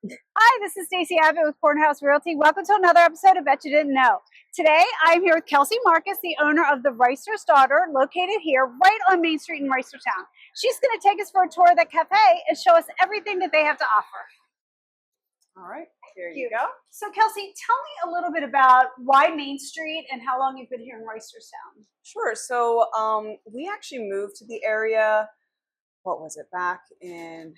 Hi, this is Stacey Abbott with Cornhouse Realty. Welcome to another episode of Betcha Didn't Know. Today, I'm here with Kelsey Marcus, the owner of the Reisterstown, located here right on Main Street in Reisterstown. She's going to take us for a tour of the cafe and show us everything that they have to offer. All right, here you go. So, Kelsey, tell me a little bit about why Main Street and how long you've been here in Reisterstown. Sure. So we actually moved to the area, what was it, back in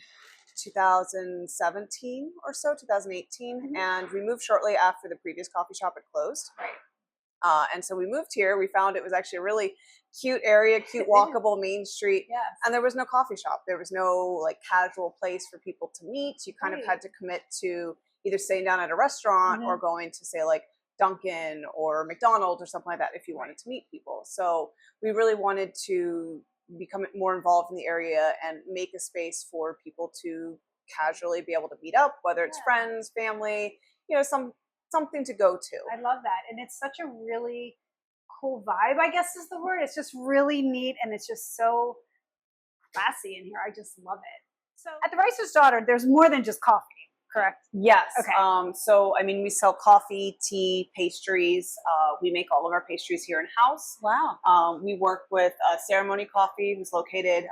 2017 or so, 2018. And we moved shortly after the previous coffee shop had closed. Right. And so we moved here. We found it was actually a really cute area, cute walkable Main Street. Yes. And there was no coffee shop. There was no like casual place for people to meet. You kind of had to commit to either staying down at a restaurant or going to say like Dunkin' or McDonald's or something like that if you wanted to meet people. So we really wanted to become more involved in the area and make a space for people to casually be able to meet up, whether it's friends, family, you know, something to go to. I love that. And it's such a really cool vibe, I guess is the word. It's just really neat and it's just so classy in here. I just love it. So at the Reisterstown, there's more than just coffee, correct? Yes. Okay. So, I mean, we sell coffee, tea, pastries. We make all of our pastries here in-house. Wow. We work with Ceremony Coffee, who's located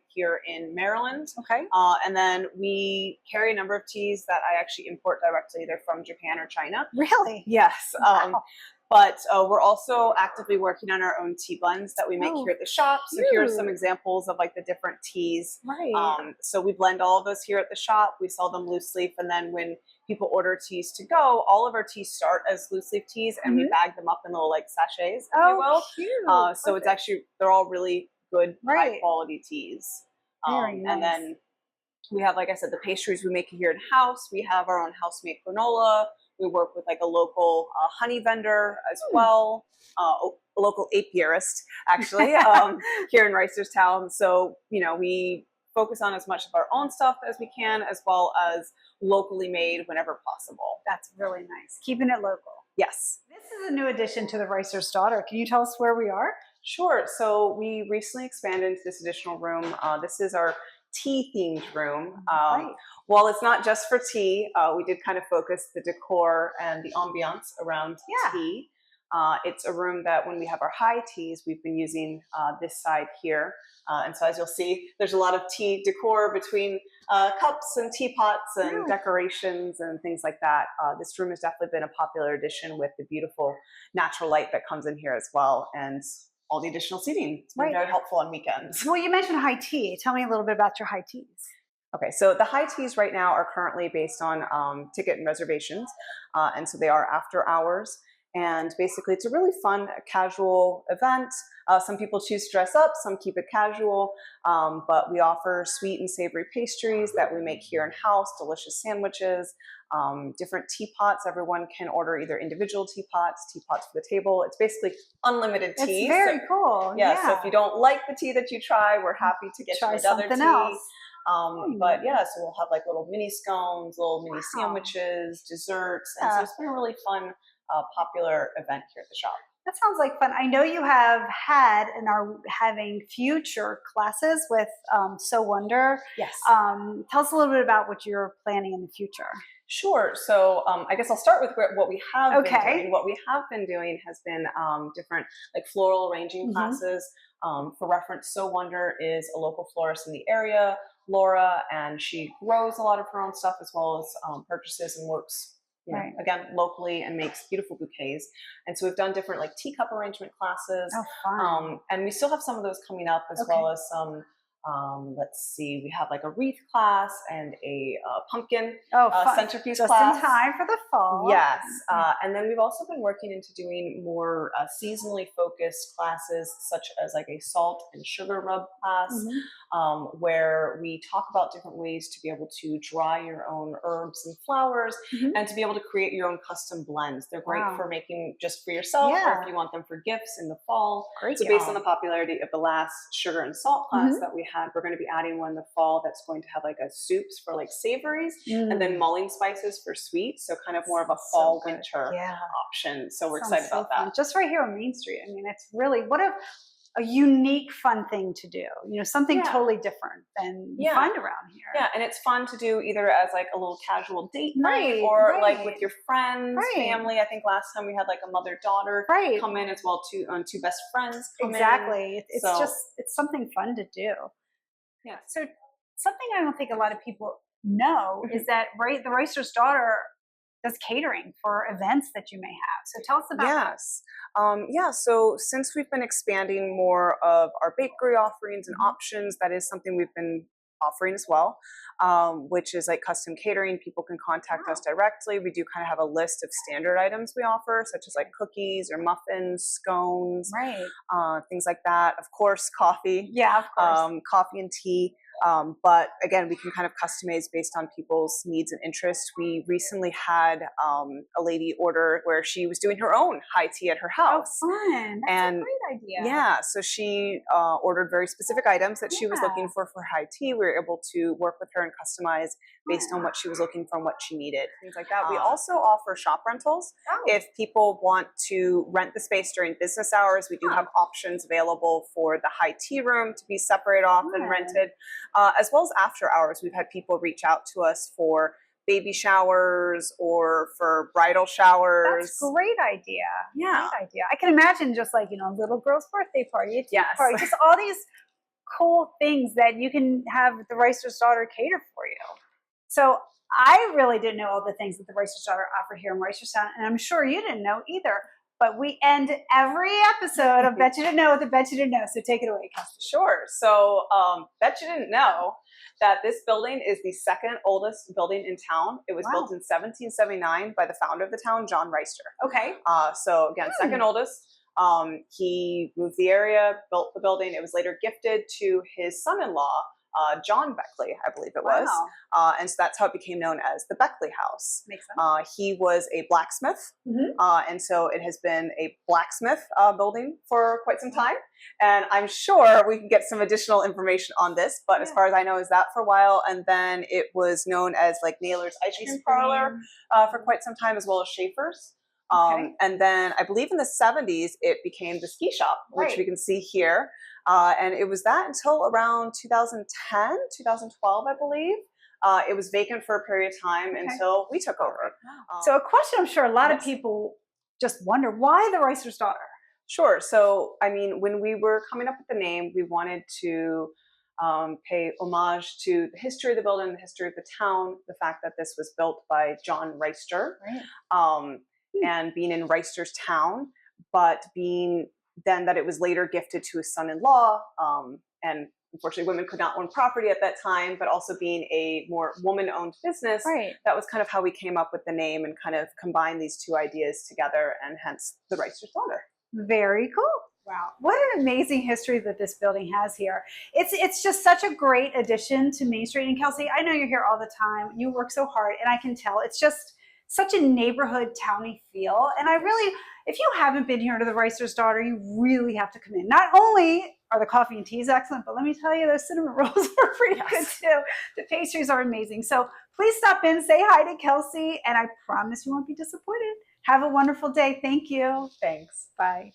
here in Maryland. Okay. And then we carry a number of teas that I actually import directly either from Japan or China. Really? Yes. Wow. But we're also actively working on our own tea blends that we make here at the shop. So here are some examples of like the different teas. Right. So we blend all of those here at the shop. We sell them loose leaf. And then when people order teas to go, all of our teas start as loose leaf teas and we bag them up in little like sachets, if you will. Cute. So it's actually, they're all really good, high quality teas. Very nice. And then we have, like I said, the pastries we make here in house. We have our own house-made granola. We work with like a local honey vendor as well, a local apiarist actually here in Reisterstown. So, you know, we focus on as much of our own stuff as we can, as well as locally made whenever possible. That's really nice. Keeping it local. Yes. This is a new addition to the Reisterstown. Can you tell us where we are? Sure. So we recently expanded into this additional room. This is our tea themed room. While it's not just for tea, we did kind of focus the decor and the ambiance around tea. It's a room that when we have our high teas, we've been using this side here. And so as you'll see, there's a lot of tea decor between cups and teapots and decorations and things like that. This room has definitely been a popular addition with the beautiful natural light that comes in here as well. And all the additional seating. It's been very helpful on weekends. Well, you mentioned high tea. Tell me a little bit about your high teas. Okay, so the high teas right now are currently based on ticket and reservations. And so they are after hours. And basically it's a really fun, casual event. Some people choose to dress up, some keep it casual. But we offer sweet and savory pastries that we make here in-house, delicious sandwiches, different teapots. Everyone can order either individual teapots for the table. It's basically unlimited tea. It's very cool. Yeah, so if you don't like the tea that you try, we're happy to get you another tea. Else. But yeah, so we'll have like little mini scones, little mini sandwiches, desserts. And so it's been a really fun, popular event here at the shop. That sounds like fun. I know you have had and are having future classes with So Wonder. Yes. Tell us a little bit about what you're planning in the future. Sure. So I guess I'll start with what we have been doing. What we have been doing has been different like floral arranging classes. For reference, So Wonder is a local florist in the area, Laura, and she grows a lot of her own stuff as well as purchases and works again locally and makes beautiful bouquets. And so we've done different like teacup arrangement classes. Oh, fun. And we still have some of those coming up as well as some let's see, we have like a wreath class and a pumpkin centerpiece just class. in time for the fall. Yes. And then we've also been working into doing more seasonally focused classes, such as like a salt and sugar rub class, where we talk about different ways to be able to dry your own herbs and flowers and to be able to create your own custom blends. They're great for making just for yourself or if you want them for gifts in the fall. So based on the popularity of the last sugar and salt class that we had, we're going to be adding one in the fall that's going to have like a soups for like savories and then mulling spices for sweets. So kind of more of a fall winter option. So we're excited about that. Just right here on Main Street. I mean, it's really, what a unique, fun thing to do. Something Yeah. totally different than you Yeah. find around here. Yeah, and it's fun to do either as like a little casual date night Right, or right. like with your friends, Right. family. I think last time we had like a mother-daughter Right. come in as well, two best friends come in. Exactly. It's So- just, it's something fun to do. Yeah. So something I don't think a lot of people know is that the Reister's daughter does catering for events that you may have. So tell us about that. Yes. Yeah, so since we've been expanding more of our bakery offerings and options, that is something we've been offering as well, which is like custom catering. People can contact us directly. We do kind of have a list of standard items we offer, such as like cookies or muffins, scones, things like that. Of course, coffee. Yeah, of course. Coffee and tea. But again, we can kind of customize based on people's needs and interests. We recently had a lady order where she was doing her own high tea at her house. Oh, fun. That's a great idea. Yeah, so she ordered very specific items that she was looking for high tea. We were able to work with her and customize based on what she was looking for and what she needed, things like that. We also offer shop rentals. If people want to rent the space during business hours, we do have options available for the high tea room to be separated off and rented. As well as after hours, we've had people reach out to us for baby showers or for bridal showers. That's a great idea. Yeah. Great idea. I can imagine just like, a little girl's birthday party, a tea party, just all these cool things that you can have the Reister's daughter cater for you. So I really didn't know all the things that the Reister's daughter offered here in Reisterstown, and I'm sure you didn't know either. But we end every episode of Betcha Didn't Know with a Betcha Didn't Know. So take it away, Kelsey. Sure. So Betcha didn't know that this building is the second oldest building in town. It was built in 1779 by the founder of the town, John Reister. Okay. So again, second oldest. He moved the area, built the building. It was later gifted to his son-in-law, John Beckley, I believe it was. And so that's how it became known as the Beckley House. Makes sense. He was a blacksmith. And so it has been a blacksmith building for quite some time. And I'm sure we can get some additional information on this, but as far as I know, is that for a while. And then it was known as like Naylor's Ice Cream Parlor for quite some time, as well as Schaefer's. And then I believe in the 70s, it became the ski shop, which we can see here. And it was that until around 2010, 2012, I believe. It was vacant for a period of time until we took over. So a question I'm sure a lot of people just wonder, why the Reister's daughter? Sure. So, I mean, when we were coming up with the name, we wanted to pay homage to the history of the building, the history of the town, the fact that this was built by John Reister, and being in Reisterstown, but being then that it was later gifted to his son-in-law, and unfortunately women could not own property at that time, but also being a more woman-owned business, that was kind of how we came up with the name and kind of combined these two ideas together, and hence the Reister's daughter. Very cool. Wow, what an amazing history that this building has here. It's just such a great addition to Main Street. And Kelsey, I know you're here all the time. You work so hard, and I can tell. It's just such a neighborhood, towny feel. And I really, if you haven't been here to the Reister's daughter, you really have to come in. Not only are the coffee and teas excellent, but let me tell you, those cinnamon rolls are pretty good too. The pastries are amazing. So please stop in, say hi to Kelsey, and I promise you won't be disappointed. Have a wonderful day. Thank you. Thanks. Bye.